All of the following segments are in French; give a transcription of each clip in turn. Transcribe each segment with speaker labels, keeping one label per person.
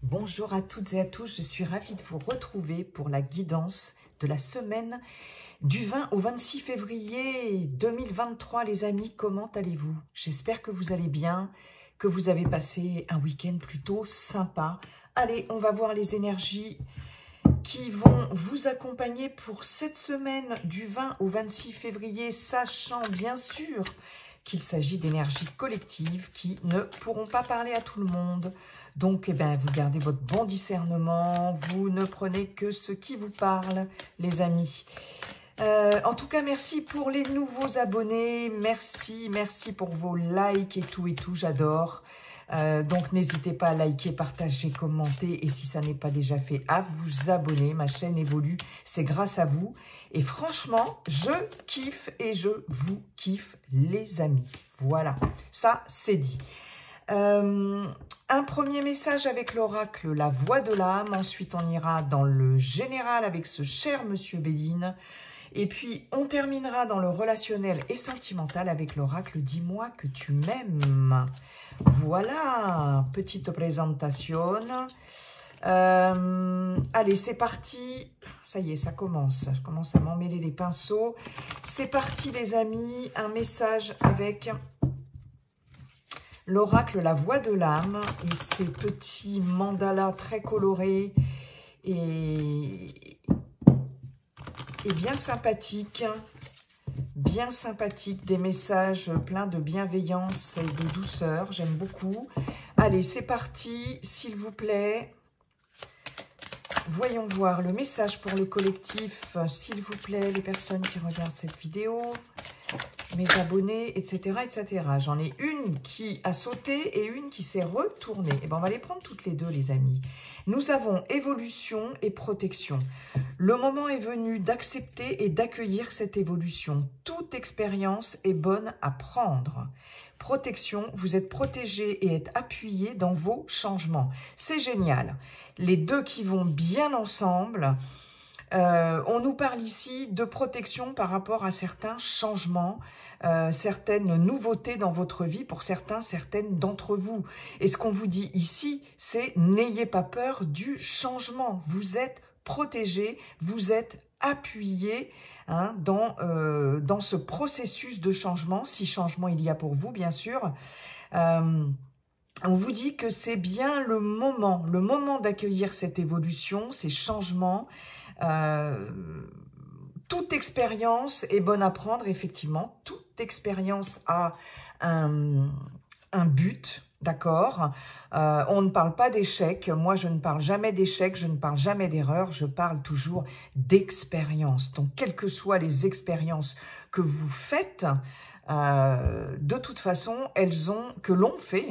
Speaker 1: Bonjour à toutes et à tous, je suis ravie de vous retrouver pour la guidance de la semaine du 20 au 26 février 2023. Les amis, comment allez-vous? J'espère que vous allez bien, que vous avez passé un week-end plutôt sympa. Allez, on va voir les énergies qui vont vous accompagner pour cette semaine du 20 au 26 février, sachant bien sûr qu'il s'agit d'énergies collectives qui ne pourront pas parler à tout le monde. Donc, vous gardez votre bon discernement, vous ne prenez que ce qui vous parle, les amis. En tout cas, merci pour les nouveaux abonnés, merci pour vos likes et tout, j'adore. Donc, n'hésitez pas à liker, partager, commenter et si ça n'est pas déjà fait, à vous abonner. Ma chaîne évolue, c'est grâce à vous. Et franchement, je kiffe et je vous kiffe, les amis. Voilà, ça, c'est dit. Un premier message avec l'oracle, la voix de l'âme. Ensuite, on ira dans le général avec ce cher Monsieur Béline. Et puis, on terminera dans le relationnel et sentimental avec l'oracle « Dis-moi que tu m'aimes ». Voilà, petite présentation. Allez, c'est parti. Ça y est, ça commence. Je commence à m'emmêler les pinceaux. C'est parti, les amis. Un message avec l'oracle « La voix de l'âme » et ces petits mandalas très colorés et bien sympathiques. Bien sympathique, des messages pleins de bienveillance et de douceur, j'aime beaucoup. Allez, c'est parti, s'il vous plaît. Voyons voir le message pour le collectif, s'il vous plaît, les personnes qui regardent cette vidéo, mes abonnés, etc., etc. J'en ai une qui a sauté et une qui s'est retournée. Et on va les prendre toutes les deux, les amis. Nous avons évolution et protection. Le moment est venu d'accepter et d'accueillir cette évolution. Toute expérience est bonne à prendre. Protection, vous êtes protégé et êtes appuyé dans vos changements. C'est génial. Les deux qui vont bien ensemble. On nous parle ici de protection par rapport à certains changements, certaines nouveautés dans votre vie pour certaines d'entre vous. Et ce qu'on vous dit ici, c'est n'ayez pas peur du changement. Vous êtes protégé, vous êtes appuyé dans ce processus de changement, si changement il y a pour vous, bien sûr. On vous dit que c'est bien le moment d'accueillir cette évolution, ces changements. Toute expérience est bonne à prendre, effectivement. Toute expérience a un but, d'accord. On ne parle pas d'échec. Moi, je ne parle jamais d'échec, je ne parle jamais d'erreur. Je parle toujours d'expérience. Donc, quelles que soient les expériences que vous faites, de toute façon, que l'on fait,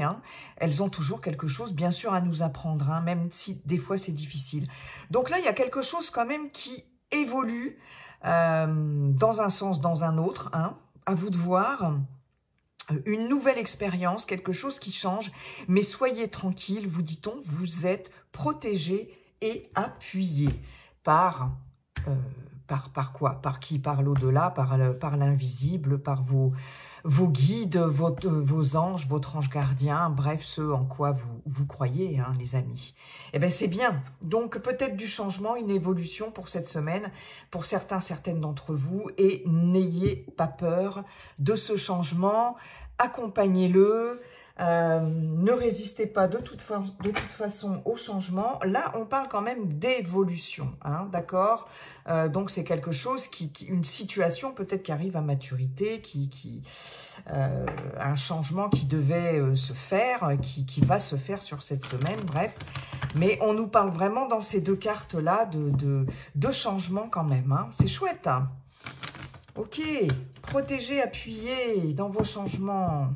Speaker 1: elles ont toujours quelque chose, bien sûr, à nous apprendre, même si des fois c'est difficile. Donc là, il y a quelque chose quand même qui évolue dans un sens, dans un autre, à vous de voir. Une nouvelle expérience, quelque chose qui change, mais soyez tranquille, vous dit-on, vous êtes protégé et appuyé par quoi? Par qui? Par l'au-delà, par l'invisible, par vos guides, vos anges, votre ange gardien, bref, ceux en quoi vous croyez, les amis. Eh bien, c'est bien. Donc, peut-être du changement, une évolution pour cette semaine, pour certaines d'entre vous, et n'ayez pas peur de ce changement, accompagnez-le. Ne résistez pas de toute façon au changement. Là, on parle quand même d'évolution, d'accord? Donc, c'est quelque chose une situation peut-être qui arrive à maturité, un changement qui devait se faire, qui va se faire sur cette semaine, bref. Mais on nous parle vraiment dans ces deux cartes-là de changement quand même, C'est chouette, Ok, protégez, appuyez dans vos changements.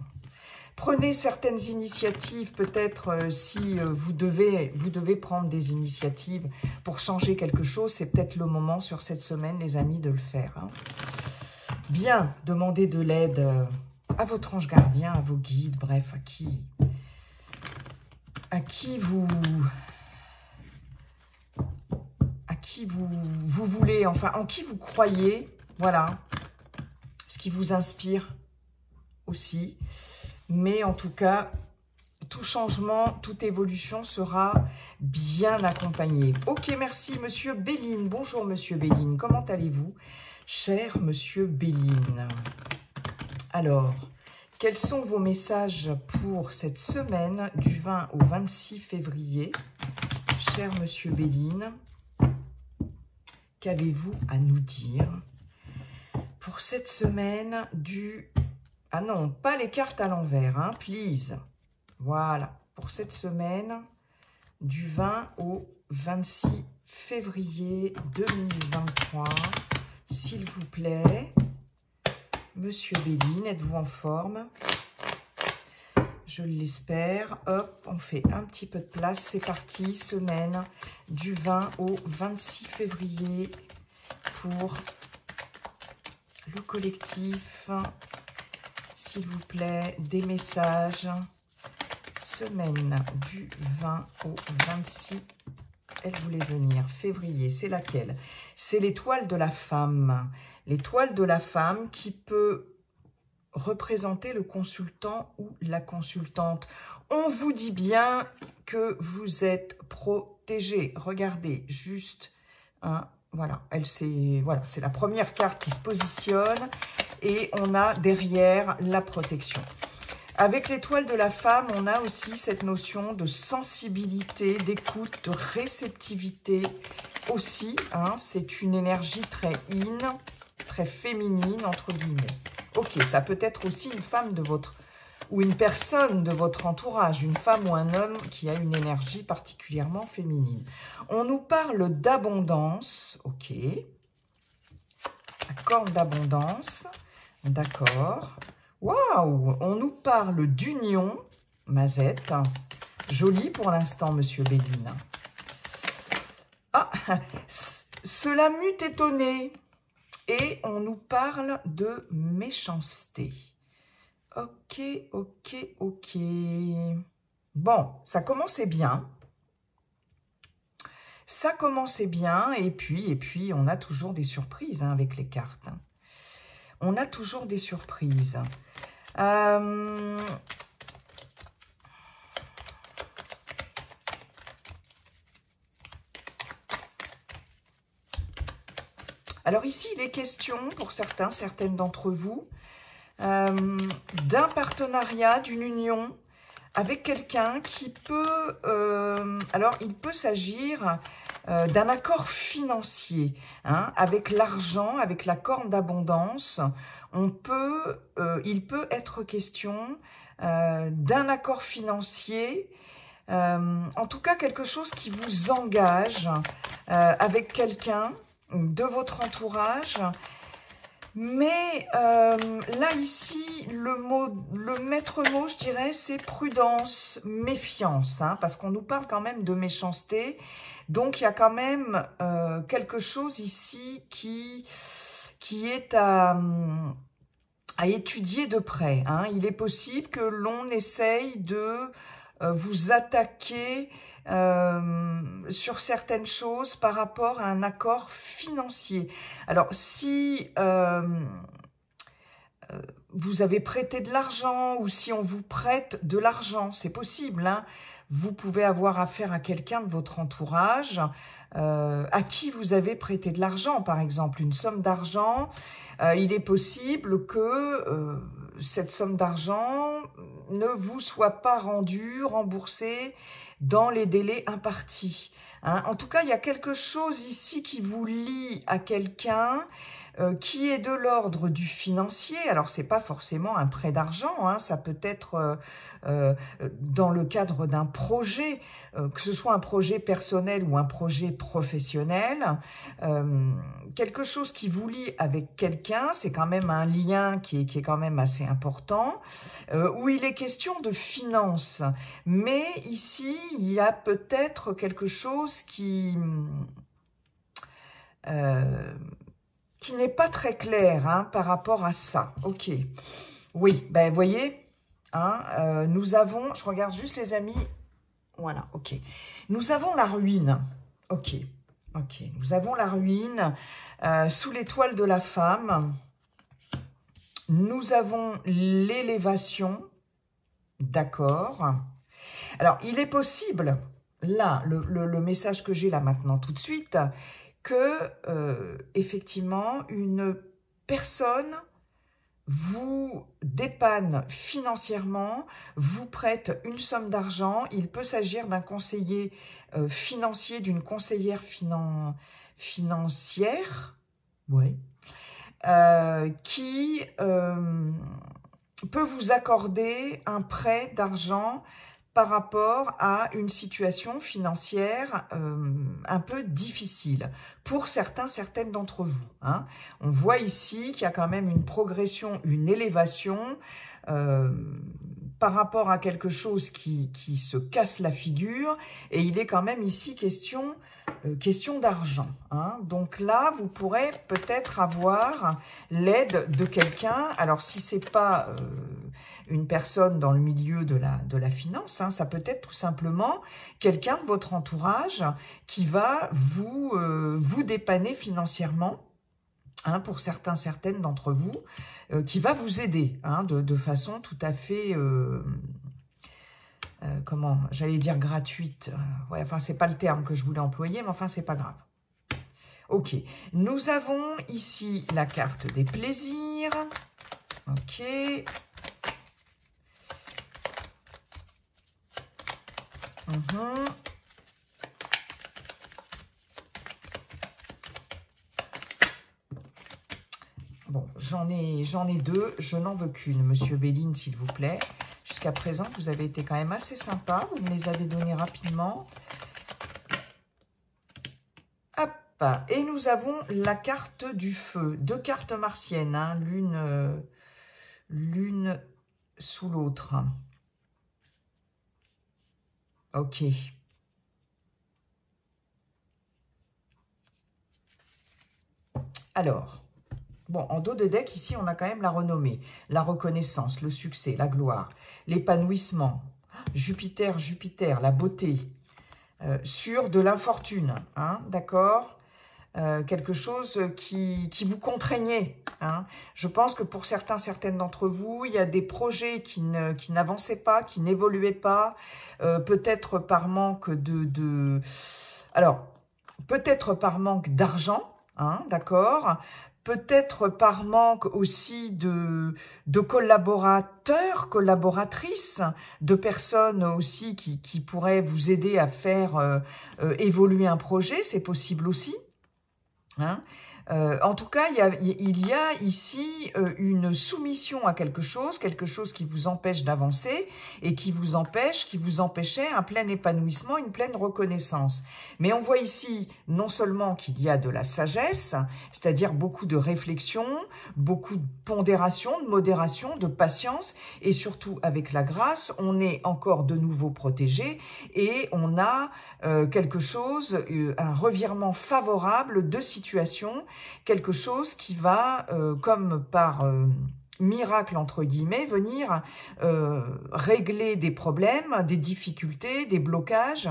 Speaker 1: Prenez certaines initiatives, peut-être si vous devez prendre des initiatives pour changer quelque chose, c'est peut-être le moment sur cette semaine, les amis, de le faire. Bien, demandez de l'aide à votre ange gardien, à vos guides, bref, à qui vous voulez, enfin, en qui vous croyez, voilà, ce qui vous inspire aussi. Mais en tout cas, tout changement, toute évolution sera bien accompagnée. Ok, merci Monsieur Béline. Bonjour Monsieur Béline, comment allez-vous, cher Monsieur Béline? Alors, quels sont vos messages pour cette semaine du 20 au 26 février, cher Monsieur Béline? Qu'avez-vous à nous dire pour cette semaine du... Ah non, pas les cartes à l'envers, hein, please. Voilà, pour cette semaine du 20 au 26 février 2023, s'il vous plaît. Monsieur Béline, êtes-vous en forme? Je l'espère. Hop, on fait un petit peu de place. C'est parti, semaine du 20 au 26 février pour le collectif. S'il vous plaît, des messages. Semaine du 20 au 26, elle voulait venir. Février, c'est laquelle? C'est l'étoile de la femme. L'étoile de la femme qui peut représenter le consultant ou la consultante. On vous dit bien que vous êtes protégé. Regardez, juste, hein, voilà, c'est la première carte qui se positionne et on a derrière la protection. Avec l'étoile de la femme, on a aussi cette notion de sensibilité, d'écoute, de réceptivité aussi. Hein, c'est une énergie très yin, très féminine, entre guillemets. Ok, ça peut être aussi une femme de votre... ou une personne de votre entourage, une femme ou un homme qui a une énergie particulièrement féminine. On nous parle d'abondance, ok. La corne d'abondance, d'accord. Waouh, on nous parle d'union, Mazette. Joli pour l'instant, Monsieur Béline. Ah, cela m'eût étonné. Et on nous parle de méchanceté. Ok, ok, ok. Bon, ça commençait bien. Ça commençait bien. Et puis, on a toujours des surprises hein, avec les cartes. On a toujours des surprises. Alors ici, il est question, pour certaines d'entre vous, d'un partenariat, d'une union avec quelqu'un qui peut... alors, il peut s'agir d'un accord financier. Hein, avec l'argent, avec la corne d'abondance, il peut être question d'un accord financier, en tout cas quelque chose qui vous engage avec quelqu'un de votre entourage. Mais là, ici, le maître mot, je dirais, c'est prudence, méfiance, hein, parce qu'on nous parle quand même de méchanceté. Donc, il y a quand même quelque chose ici qui est à étudier de près. Hein. Il est possible que l'on essaye de vous attaquer sur certaines choses par rapport à un accord financier. Alors, si vous avez prêté de l'argent ou si on vous prête de l'argent, c'est possible. Hein, vous pouvez avoir affaire à quelqu'un de votre entourage à qui vous avez prêté de l'argent, par exemple, une somme d'argent. Il est possible que cette somme d'argent ne vous soit pas rendue, remboursée dans les délais impartis. Hein. En tout cas, il y a quelque chose ici qui vous lie à quelqu'un qui est de l'ordre du financier. Alors, c'est pas forcément un prêt d'argent, hein, ça peut être dans le cadre d'un projet, que ce soit un projet personnel ou un projet professionnel. Quelque chose qui vous lie avec quelqu'un, c'est quand même un lien qui est quand même assez important, où il est question de finances. Mais ici, il y a peut-être quelque chose qui n'est pas très clair hein, par rapport à ça. Ok. Oui, ben vous voyez, hein, nous avons, je regarde juste les amis, voilà, ok. Nous avons la ruine, ok, ok. Nous avons la ruine sous l'étoile de la femme. Nous avons l'élévation, d'accord. Alors, il est possible, là, le message que j'ai là maintenant tout de suite, que, effectivement, une personne vous dépanne financièrement, vous prête une somme d'argent. Il peut s'agir d'un conseiller financier, d'une conseillère financière, ouais, qui peut vous accorder un prêt d'argent par rapport à une situation financière un peu difficile pour certaines d'entre vous. Hein. On voit ici qu'il y a quand même une progression, une élévation par rapport à quelque chose qui se casse la figure, et il est quand même ici question d'argent. Hein. Donc là, vous pourrez peut-être avoir l'aide de quelqu'un. Alors, si c'est pas une personne dans le milieu de la finance, hein, ça peut être tout simplement quelqu'un de votre entourage qui va vous dépanner financièrement, hein, pour certaines d'entre vous, qui va vous aider, hein, de façon tout à fait... comment, j'allais dire gratuite. Ouais, enfin, c'est pas le terme que je voulais employer, mais enfin, c'est pas grave. Ok, nous avons ici la carte des plaisirs. Ok. Bon, j'en ai deux, je n'en veux qu'une, Monsieur Béline, s'il vous plaît. Jusqu'à présent, vous avez été quand même assez sympa, vous me les avez donnés rapidement. Hop, et nous avons la carte du feu, deux cartes martiennes, hein, l'une sous l'autre. Ok. Alors, bon, en dos de deck, ici, on a quand même la renommée, la reconnaissance, le succès, la gloire, l'épanouissement, Jupiter, la beauté, sur de l'infortune, hein, d'accord, quelque chose qui vous contraignait. Hein. Je pense que pour certaines d'entre vous, il y a des projets qui n'avançaient pas, qui n'évoluaient pas, peut-être par manque alors, peut-être par manque d'argent, hein, d'accord, peut-être par manque aussi de collaborateurs, collaboratrices, de personnes aussi qui pourraient vous aider à faire évoluer un projet, c'est possible aussi. Hein. En tout cas, il y a ici une soumission à quelque chose qui vous empêche d'avancer et qui vous empêchait un plein épanouissement, une pleine reconnaissance. Mais on voit ici non seulement qu'il y a de la sagesse, c'est-à-dire beaucoup de réflexion, beaucoup de pondération, de modération, de patience, et surtout avec la grâce, on est encore de nouveau protégé et on a quelque chose, un revirement favorable de situation, quelque chose qui va, comme par miracle entre guillemets, venir régler des problèmes, des difficultés, des blocages,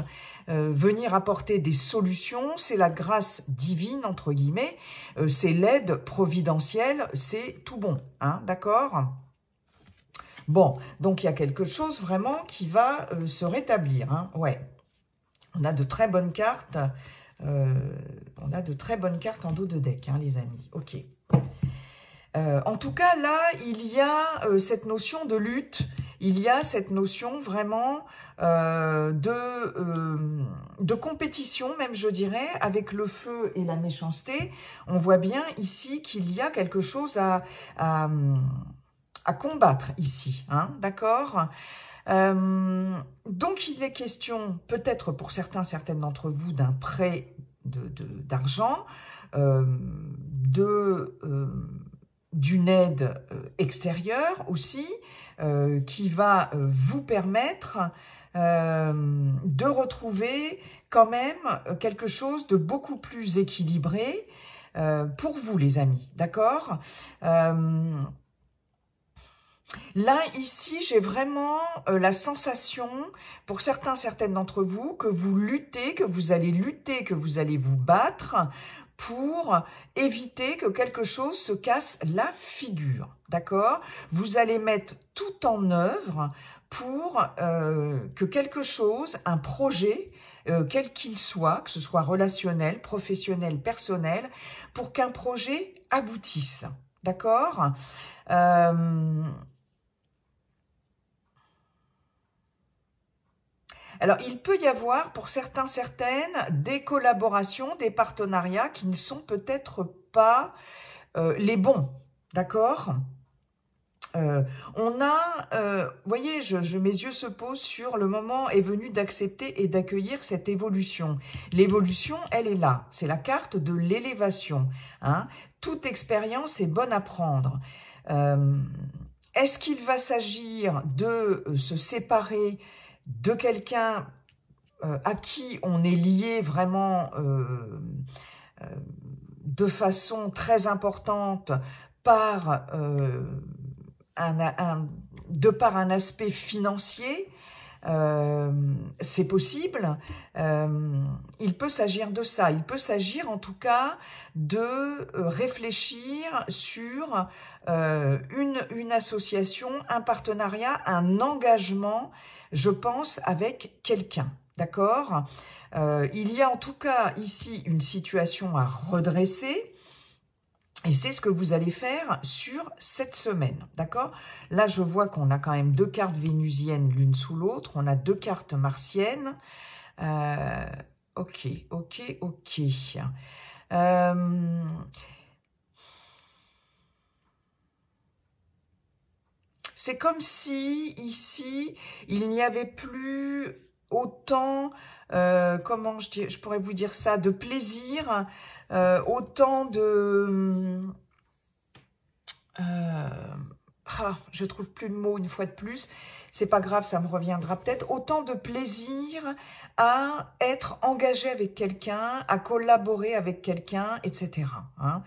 Speaker 1: venir apporter des solutions. C'est la grâce divine entre guillemets, c'est l'aide providentielle, c'est tout bon, hein, d'accord ? Bon, donc il y a quelque chose vraiment qui va se rétablir, hein, ouais. On a de très bonnes cartes. On a de très bonnes cartes en dos de deck, hein, les amis. Ok. En tout cas, là, il y a cette notion de lutte. Il y a cette notion vraiment de compétition, même je dirais, avec le feu et la méchanceté. On voit bien ici qu'il y a quelque chose à combattre ici, hein, d'accord ? Donc, il est question, peut-être pour certaines d'entre vous, d'un prêt d'argent, d'une aide extérieure aussi, qui va vous permettre de retrouver quand même quelque chose de beaucoup plus équilibré pour vous, les amis, d'accord ? Là, ici, j'ai vraiment la sensation, pour certaines d'entre vous, que vous luttez, que vous allez lutter, que vous allez vous battre pour éviter que quelque chose se casse la figure, d'accord? Vous allez mettre tout en œuvre pour que quelque chose, un projet, quel qu'il soit, que ce soit relationnel, professionnel, personnel, pour qu'un projet aboutisse. D'accord? Alors, il peut y avoir, pour certains, certaines, des collaborations, des partenariats qui ne sont peut-être pas les bons. D'accord? On a, vous voyez, mes yeux se posent sur le moment est venu d'accepter et d'accueillir cette évolution. L'évolution, elle est là. C'est la carte de l'élévation. Hein. Toute expérience est bonne à prendre. Est-ce qu'il va s'agir de se séparer de quelqu'un à qui on est lié vraiment de façon très importante par de par un aspect financier, c'est possible. Il peut s'agir de ça. Il peut s'agir en tout cas de réfléchir sur une association, un partenariat, un engagement, je pense, avec quelqu'un. D'accord? Il y a en tout cas ici une situation à redresser. Et c'est ce que vous allez faire sur cette semaine, d'accord? Là, je vois qu'on a quand même 2 cartes vénusiennes l'une sous l'autre. On a 2 cartes martiennes. Ok. C'est comme si, ici, il n'y avait plus autant, comment je pourrais vous dire ça, de plaisir, autant de... je trouve plus le mot une fois de plus, c'est pas grave, ça me reviendra peut-être, autant de plaisir à être engagé avec quelqu'un, à collaborer avec quelqu'un, etc. Hein.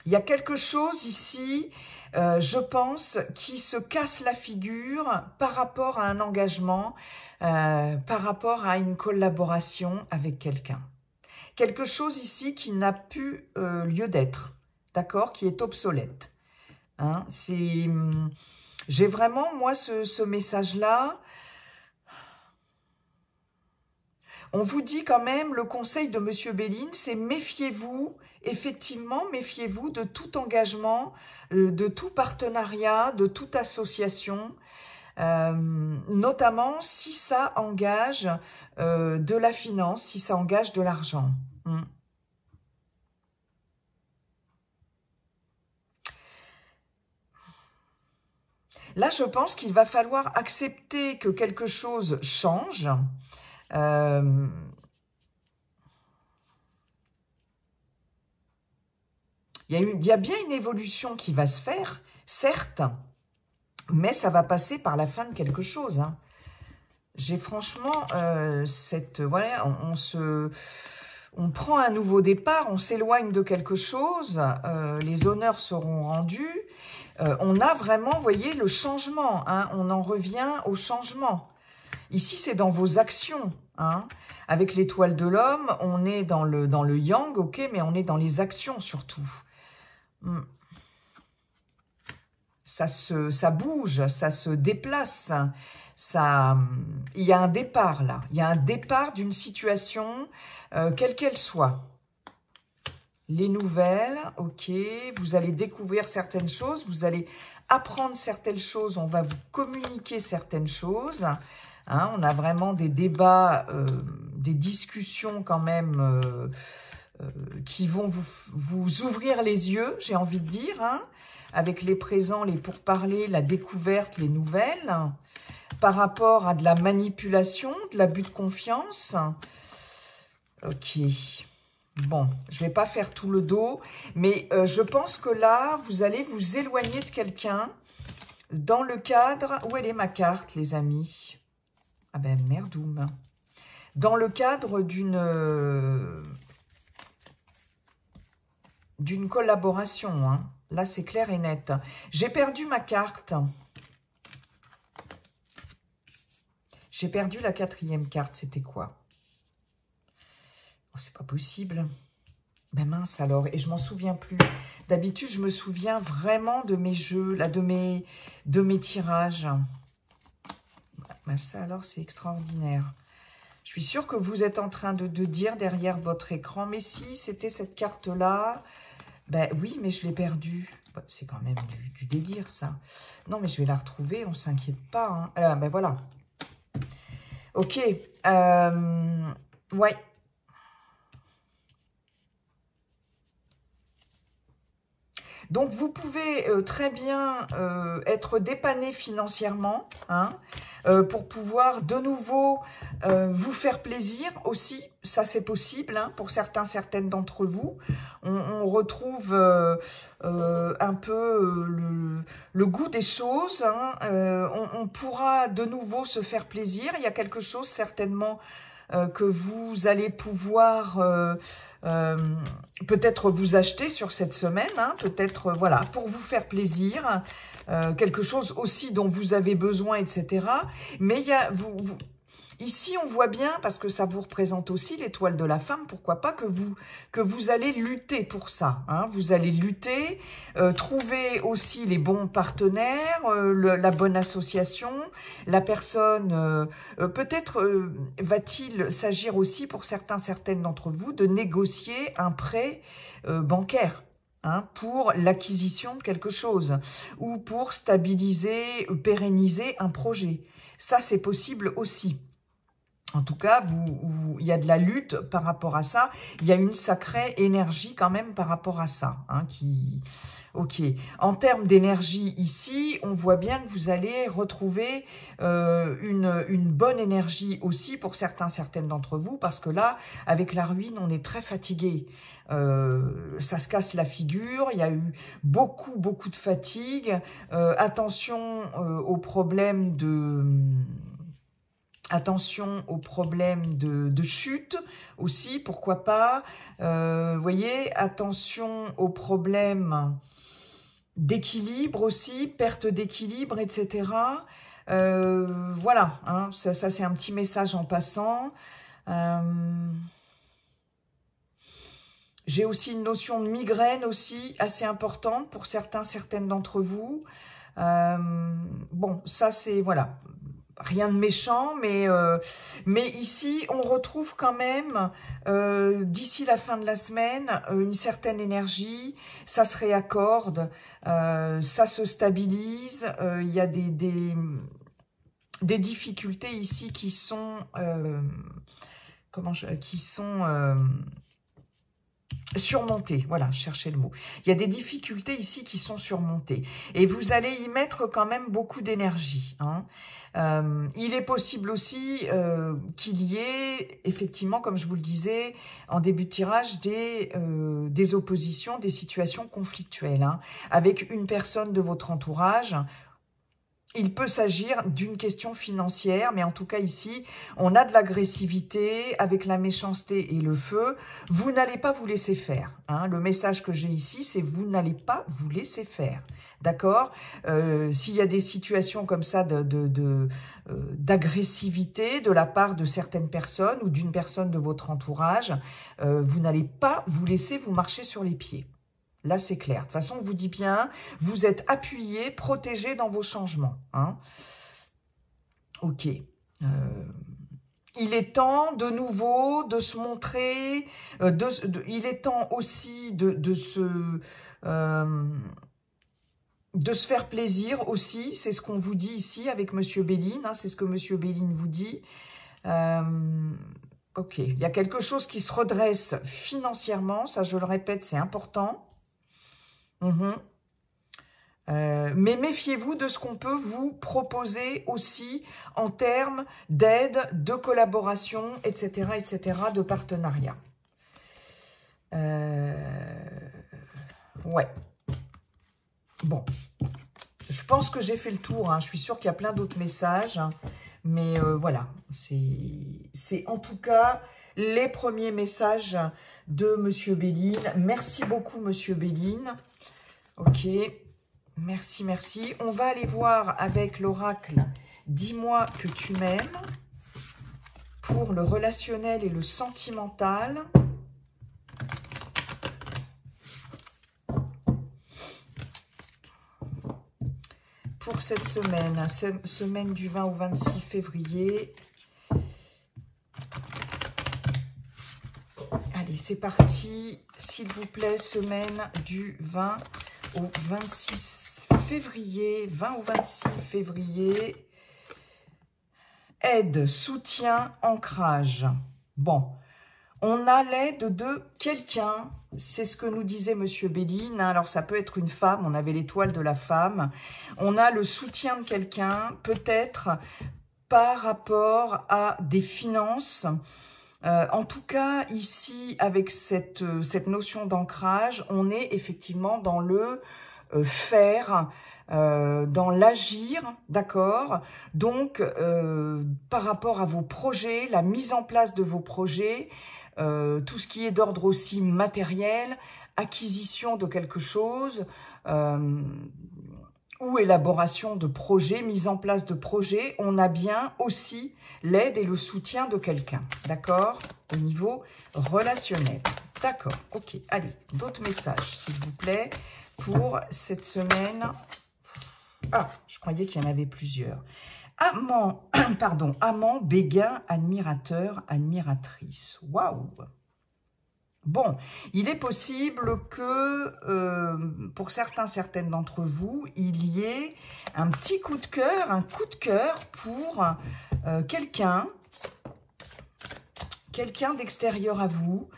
Speaker 1: Il y a quelque chose ici, je pense, qui se casse la figure par rapport à un engagement, par rapport à une collaboration avec quelqu'un. Quelque chose ici qui n'a plus lieu d'être, d'accord, qui est obsolète. Hein, j'ai vraiment, moi, ce message-là. On vous dit quand même, le conseil de Monsieur Béline, c'est méfiez-vous, effectivement, méfiez-vous de tout engagement, de tout partenariat, de toute association, notamment si ça engage de la finance, si ça engage de l'argent. Là, je pense qu'il va falloir accepter que quelque chose change. Il y a bien une évolution qui va se faire, certes, mais ça va passer par la fin de quelque chose. Hein. J'ai franchement voilà, on prend un nouveau départ, on s'éloigne de quelque chose, les honneurs seront rendus. On a vraiment, vous voyez, le changement. Hein, on en revient au changement. Ici, c'est dans vos actions. Hein. Avec l'étoile de l'homme, on est dans le yang, ok, mais on est dans les actions surtout. Ça bouge, ça se déplace. Il y a un départ là. Il y a un départ d'une situation, quelle qu'elle soit. Les nouvelles, ok, vous allez découvrir certaines choses, vous allez apprendre certaines choses, on va vous communiquer certaines choses. Hein, on a vraiment des débats, des discussions quand même qui vont vous ouvrir les yeux, j'ai envie de dire, hein, avec les présents, les pourparlers, la découverte, les nouvelles, par rapport à de la manipulation, de l'abus de confiance. Ok. Bon, je ne vais pas faire tout le dos, mais je pense que là, vous allez vous éloigner de quelqu'un dans le cadre... Où elle est ma carte, les amis? Ah ben, merdoum. Dans le cadre d'une collaboration. Hein. Là, c'est clair et net. J'ai perdu ma carte. J'ai perdu la 4e carte. C'était quoi? Oh, c'est pas possible. Ben mince alors, et je m'en souviens plus. D'habitude, je me souviens vraiment de mes jeux, là, de mes tirages. Ben ça alors, c'est extraordinaire. Je suis sûre que vous êtes en train de dire derrière votre écran, mais si c'était cette carte-là, ben oui, mais je l'ai perdue. Ben, c'est quand même du délire, ça. Non, mais je vais la retrouver, on ne s'inquiète pas. Hein. Ben voilà. Ok. Ouais. Donc, vous pouvez très bien être dépanné financièrement, hein, pour pouvoir de nouveau vous faire plaisir aussi. Ça, c'est possible, hein, pour certaines d'entre vous. On retrouve un peu le goût des choses. Hein, on pourra de nouveau se faire plaisir. Il y a quelque chose, certainement, que vous allez pouvoir peut-être vous acheter sur cette semaine, hein, peut-être voilà, pour vous faire plaisir, quelque chose aussi dont vous avez besoin, etc. Mais il y a, ici, on voit bien, parce que ça vous représente aussi l'étoile de la femme, pourquoi pas, que vous allez lutter pour ça. Hein, vous allez lutter, trouver aussi les bons partenaires, la bonne association. La personne, peut-être va-t-il s'agir aussi pour certaines d'entre vous de négocier un prêt bancaire. Hein, pour l'acquisition de quelque chose ou pour stabiliser, pérenniser un projet. Ça, c'est possible aussi. En tout cas, il y a de la lutte par rapport à ça. Il y a une sacrée énergie quand même par rapport à ça. Hein, ok. En termes d'énergie ici, on voit bien que vous allez retrouver une bonne énergie aussi pour certaines d'entre vous. Parce que là, avec la ruine, on est très fatigué. Ça se casse la figure. Il y a eu beaucoup de fatigue. Attention aux problèmes de... Attention aux problèmes de chute aussi, pourquoi pas. Voyez, attention aux problèmes d'équilibre aussi, perte d'équilibre, etc. Voilà, hein, ça c'est un petit message en passant. J'ai aussi une notion de migraine aussi assez importante pour certaines d'entre vous. Bon, ça c'est, voilà... Rien de méchant, mais ici, on retrouve quand même, d'ici la fin de la semaine, une certaine énergie, ça se réaccorde, ça se stabilise, il y a des difficultés ici qui sont, surmontées, voilà, cherchez le mot. Il y a des difficultés ici qui sont surmontées. Et vous allez y mettre quand même beaucoup d'énergie. Hein. Il est possible aussi qu'il y ait, effectivement, comme je vous le disais en début de tirage, des oppositions, des situations conflictuelles. Hein, avec une personne de votre entourage. Il peut s'agir d'une question financière, mais en tout cas ici, on a de l'agressivité avec la méchanceté et le feu. Vous n'allez pas vous laisser faire. Hein. Le message que j'ai ici, c'est vous n'allez pas vous laisser faire. D'accord? S'il y a des situations comme ça d'agressivité de la part de certaines personnes ou d'une personne de votre entourage, vous n'allez pas vous laisser vous marcher sur les pieds. Là, c'est clair. De toute façon, on vous dit bien, vous êtes appuyé, protégé dans vos changements. Hein. Ok. Il est temps, de nouveau, de se montrer. Il est temps aussi de se faire plaisir aussi. C'est ce qu'on vous dit ici avec Monsieur Béline. Hein, c'est ce que Monsieur Béline vous dit. Ok. Il y a quelque chose qui se redresse financièrement. Ça, je le répète, c'est important. Mais méfiez-vous de ce qu'on peut vous proposer aussi en termes d'aide, de collaboration, etc., de partenariat. Ouais. Bon. Je pense que j'ai fait le tour. Hein. Je suis sûre qu'il y a plein d'autres messages. Hein. Mais voilà. C'est en tout cas les premiers messages de Monsieur Béline. Merci beaucoup, Monsieur Béline. Ok, merci, merci. On va aller voir avec l'oracle « Dis-moi que tu m'aimes » pour le relationnel et le sentimental. pour cette semaine, semaine du 20 au 26 février. Allez, c'est parti, s'il vous plaît, semaine du 20 au 26 février, 20 au 26 février. Aide, soutien, ancrage. Bon, on a l'aide de quelqu'un, c'est ce que nous disait Monsieur Béline. Alors, ça peut être une femme, on avait l'étoile de la femme. On a le soutien de quelqu'un, peut-être par rapport à des finances. En tout cas, ici, avec cette notion d'ancrage, on est effectivement dans le faire, dans l'agir, d'accord? Donc, par rapport à vos projets, la mise en place de vos projets, tout ce qui est d'ordre aussi matériel, acquisition de quelque chose, ou élaboration de projets, mise en place de projets, on a bien aussi l'aide et le soutien de quelqu'un, d'accord? Au niveau relationnel. D'accord, ok. Allez, d'autres messages, s'il vous plaît, pour cette semaine. Ah, je croyais qu'il y en avait plusieurs. Amant, pardon, amant, béguin, admirateur, admiratrice. Waouh! Bon, il est possible que, pour certaines d'entre vous, il y ait un petit coup de cœur pour quelqu'un d'extérieur à vous.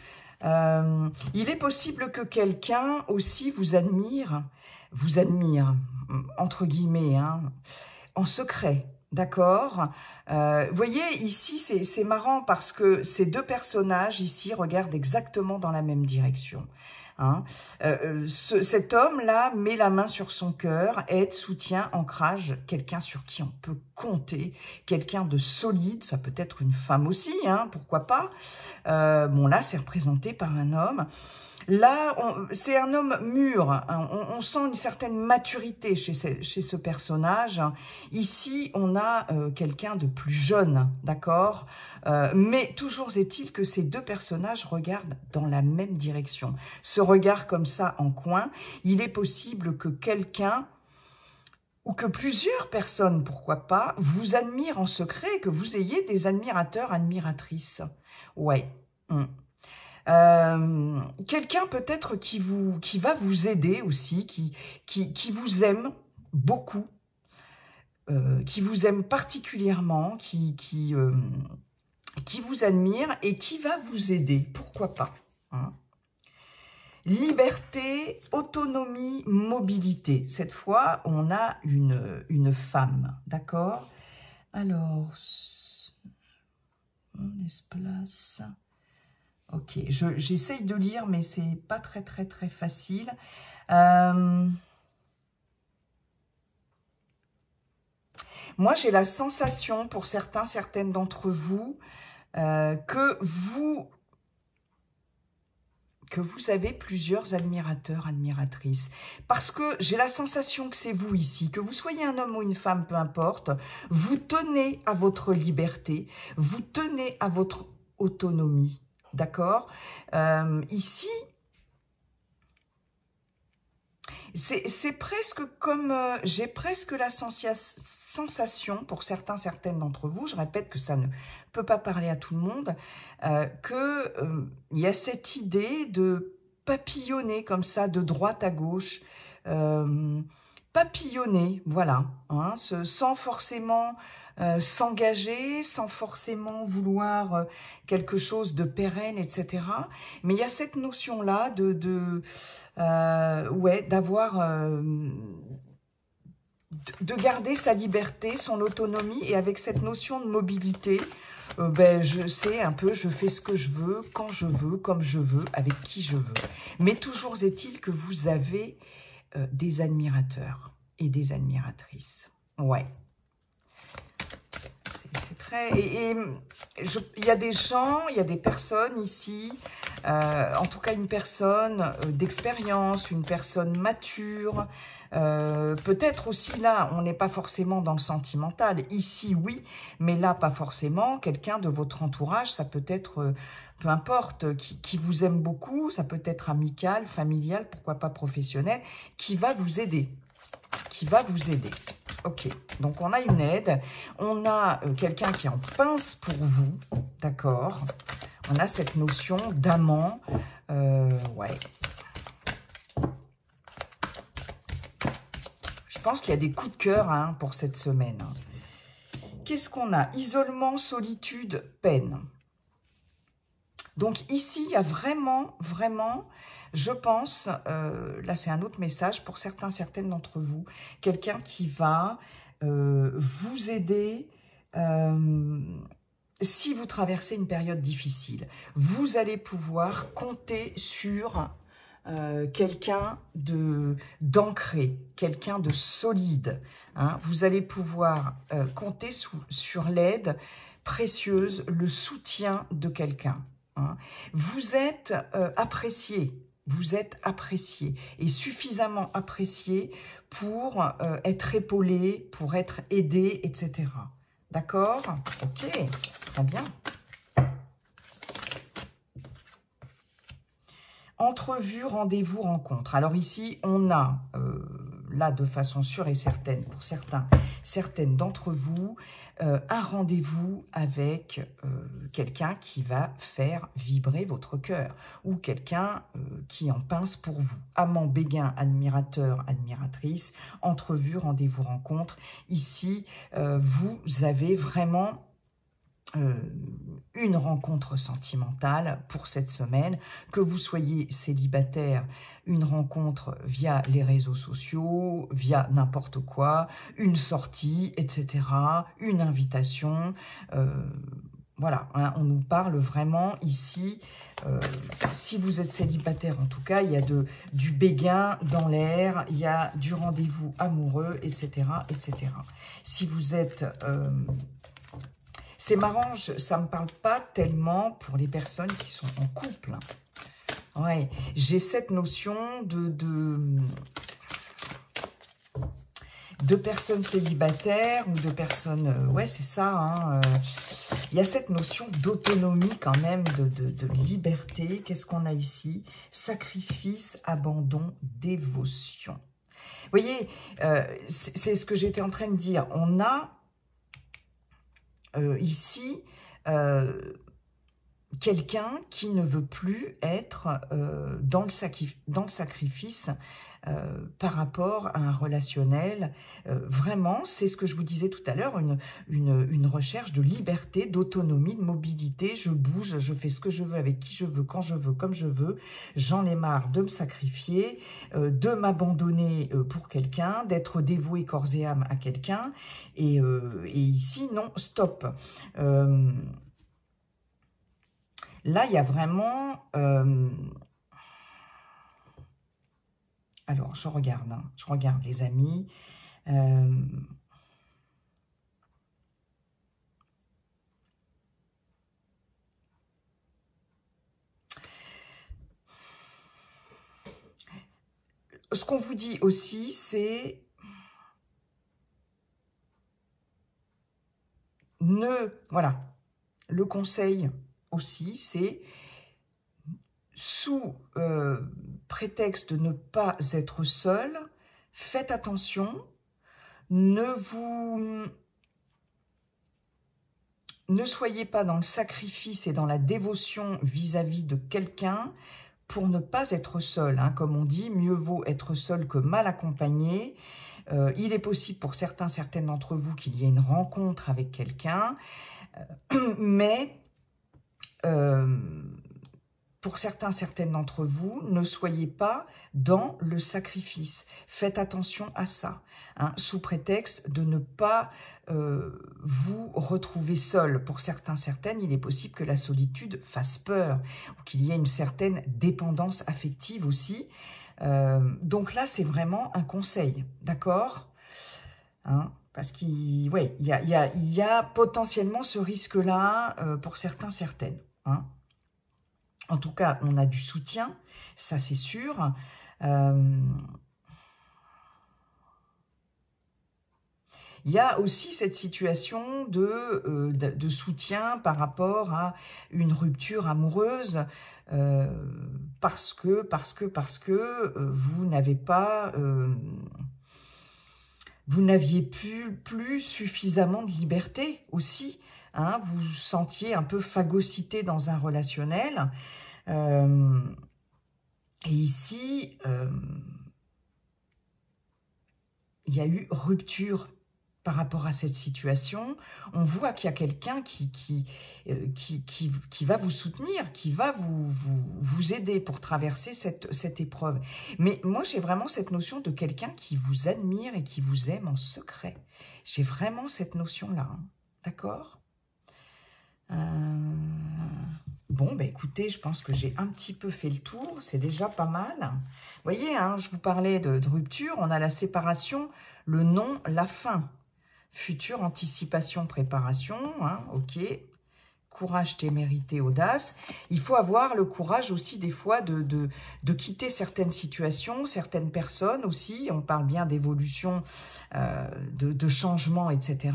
Speaker 1: Il est possible que quelqu'un aussi vous admire, entre guillemets, hein, en secret. D'accord. Vous voyez, ici, c'est marrant parce que ces deux personnages, ici, regardent exactement dans la même direction. Hein. Cet homme-là met la main sur son cœur, aide, soutien, ancrage, quelqu'un sur qui on peut compter, quelqu'un de solide, ça peut être une femme aussi, hein, pourquoi pas. Bon, là, c'est représenté par un homme. Là, c'est un homme mûr, hein. On sent une certaine maturité chez ce personnage. Ici, on a quelqu'un de plus jeune, d'accord? Mais toujours est-il que ces deux personnages regardent dans la même direction. Ce regard comme ça en coin, il est possible que quelqu'un ou que plusieurs personnes, pourquoi pas, vous admirent en secret, que vous ayez des admirateurs, admiratrices. Ouais. Quelqu'un peut-être qui va vous aider aussi, qui vous aime beaucoup, qui vous aime particulièrement, qui vous admire et qui va vous aider, pourquoi pas, hein. Liberté, autonomie, mobilité. Cette fois, on a une femme, d'accord? Alors, on laisse place. Ok, j'essaye de lire, mais c'est pas très facile. Moi, j'ai la sensation, pour certaines d'entre vous, que vous avez plusieurs admirateurs, admiratrices. Parce que j'ai la sensation que c'est vous ici, que vous soyez un homme ou une femme, peu importe, vous tenez à votre liberté, vous tenez à votre autonomie. D'accord? Ici, c'est presque comme, j'ai presque la sensation, pour certaines d'entre vous, je répète que ça ne peut pas parler à tout le monde, il y a cette idée de papillonner comme ça, de droite à gauche, papillonner, voilà, hein, sans forcément s'engager, sans forcément vouloir quelque chose de pérenne, etc. Mais il y a cette notion-là ouais, d'avoir, de garder sa liberté, son autonomie, et avec cette notion de mobilité, ben, je sais un peu, je fais ce que je veux, quand je veux, comme je veux, avec qui je veux. Mais toujours est-il que vous avez des admirateurs et des admiratrices. Ouais. C'est très... il y a des gens, il y a des personnes ici, en tout cas une personne d'expérience, une personne mature, peut-être aussi là, on n'est pas forcément dans le sentimental, ici oui, mais là pas forcément, quelqu'un de votre entourage, ça peut être, peu importe, qui vous aime beaucoup, ça peut être amical, familial, pourquoi pas professionnel, qui va vous aider, Ok, donc on a une aide, on a quelqu'un qui est en pince pour vous, d'accord? On a cette notion d'amant, ouais. Je pense qu'il y a des coups de cœur hein, pour cette semaine. Qu'est-ce qu'on a? Isolement, solitude, peine. Donc ici, il y a vraiment, je pense, là c'est un autre message pour certains, certaines d'entre vous, quelqu'un qui va vous aider si vous traversez une période difficile. Vous allez pouvoir compter sur quelqu'un d'ancré, quelqu'un de solide. Hein. Vous allez pouvoir compter sur l'aide précieuse, le soutien de quelqu'un. Hein. Vous êtes apprécié. Vous êtes apprécié et suffisamment apprécié pour être épaulé, pour être aidé, etc. D'accord? Ok, très bien. Entrevue, rendez-vous, rencontre. Alors ici, on a, là de façon sûre et certaine, pour certaines d'entre vous, un rendez-vous avec quelqu'un qui va faire vibrer votre cœur ou quelqu'un qui en pince pour vous. Amant, béguin, admirateur, admiratrice, entrevue, rendez-vous, rencontre. Ici, vous avez vraiment une rencontre sentimentale pour cette semaine, que vous soyez célibataire, une rencontre via les réseaux sociaux, via n'importe quoi, une sortie, etc., une invitation, voilà, hein, on nous parle vraiment ici, si vous êtes célibataire en tout cas, il y a du béguin dans l'air, il y a du rendez-vous amoureux, etc., etc. Si vous êtes... c'est marrant, ça ne me parle pas tellement pour les personnes qui sont en couple. Ouais, j'ai cette notion de personnes célibataires ou de personnes... ouais, c'est ça. Hein, il y a cette notion d'autonomie quand même, de liberté. Qu'est-ce qu'on a ici? Sacrifice, abandon, dévotion. Vous voyez, c'est ce que j'étais en train de dire. On a... ici, quelqu'un qui ne veut plus être dans le sacrifice par rapport à un relationnel. Vraiment, c'est ce que je vous disais tout à l'heure, une recherche de liberté, d'autonomie, de mobilité. Je bouge, je fais ce que je veux, avec qui je veux, quand je veux, comme je veux. J'en ai marre de me sacrifier, de m'abandonner pour quelqu'un, d'être dévoué corps et âme à quelqu'un. Et ici, non, stop. Là, il y a vraiment... alors, je regarde les amis. Ce qu'on vous dit aussi, c'est... Voilà, le conseil aussi, c'est... sous prétexte de ne pas être seul, faites attention, ne soyez pas dans le sacrifice et dans la dévotion vis-à-vis de quelqu'un pour ne pas être seul. Hein. Comme on dit, mieux vaut être seul que mal accompagné. Il est possible pour certaines d'entre vous qu'il y ait une rencontre avec quelqu'un, mais... pour certaines d'entre vous, ne soyez pas dans le sacrifice. Faites attention à ça, hein, sous prétexte de ne pas vous retrouver seul. Pour certaines, il est possible que la solitude fasse peur, ou qu'il y ait une certaine dépendance affective aussi. Donc là, c'est vraiment un conseil, d'accord, hein, parce qu'il ouais, y a potentiellement ce risque-là pour certaines. Hein. En tout cas, on a du soutien, ça c'est sûr. Il y a aussi cette situation de soutien par rapport à une rupture amoureuse parce que vous n'avez pas... vous n'aviez plus suffisamment de liberté aussi. Hein, vous vous sentiez un peu phagocyté dans un relationnel. Et ici, il y a eu rupture par rapport à cette situation. On voit qu'il y a quelqu'un qui va vous soutenir, qui va vous aider pour traverser cette épreuve. Mais moi, j'ai vraiment cette notion de quelqu'un qui vous admire et qui vous aime en secret. J'ai vraiment cette notion-là. Hein. D'accord ? Bon, bah écoutez, je pense que j'ai un petit peu fait le tour. C'est déjà pas mal. Vous voyez, hein, je vous parlais de rupture. On a la séparation, le non, la fin. Future, anticipation, préparation. Hein, ok. Courage, témérité, audace. Il faut avoir le courage aussi des fois de quitter certaines situations, certaines personnes aussi. On parle bien d'évolution, de changement, etc.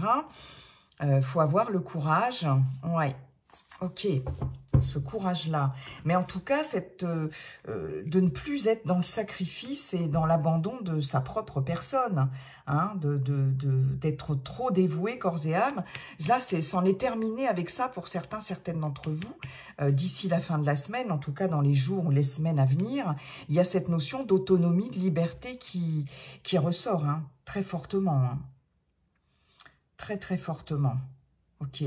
Speaker 1: Faut avoir le courage. Ouais, ok. Ce courage-là. Mais en tout cas, de ne plus être dans le sacrifice et dans l'abandon de sa propre personne, hein, d'être trop dévoué corps et âme. Là, c'en est terminé avec ça pour certaines d'entre vous. D'ici la fin de la semaine, en tout cas dans les jours ou les semaines à venir, il y a cette notion d'autonomie, de liberté qui ressort hein, très fortement. Hein. Très, très fortement. Ok.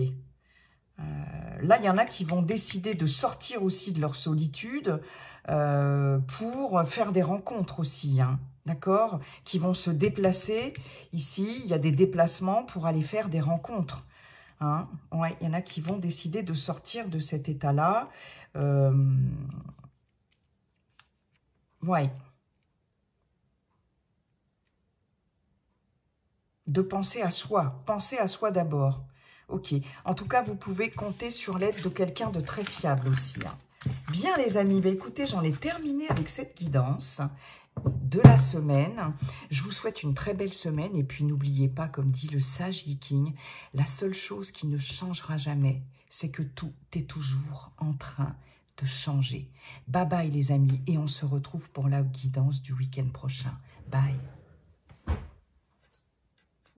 Speaker 1: Là, il y en a qui vont décider de sortir aussi de leur solitude pour faire des rencontres aussi, hein, d'accord? Qui vont se déplacer. Ici, il y a des déplacements pour aller faire des rencontres. Hein. Ouais, il y en a qui vont décider de sortir de cet état-là. Ouais. De penser à soi. Pensez à soi d'abord. Ok. En tout cas, vous pouvez compter sur l'aide de quelqu'un de très fiable aussi. Hein. Bien, les amis. Bah, écoutez, j'en ai terminé avec cette guidance de la semaine. Je vous souhaite une très belle semaine. Et puis, n'oubliez pas, comme dit le sage Viking, la seule chose qui ne changera jamais, c'est que tout est toujours en train de changer. Bye bye, les amis. Et on se retrouve pour la guidance du week-end prochain. Bye.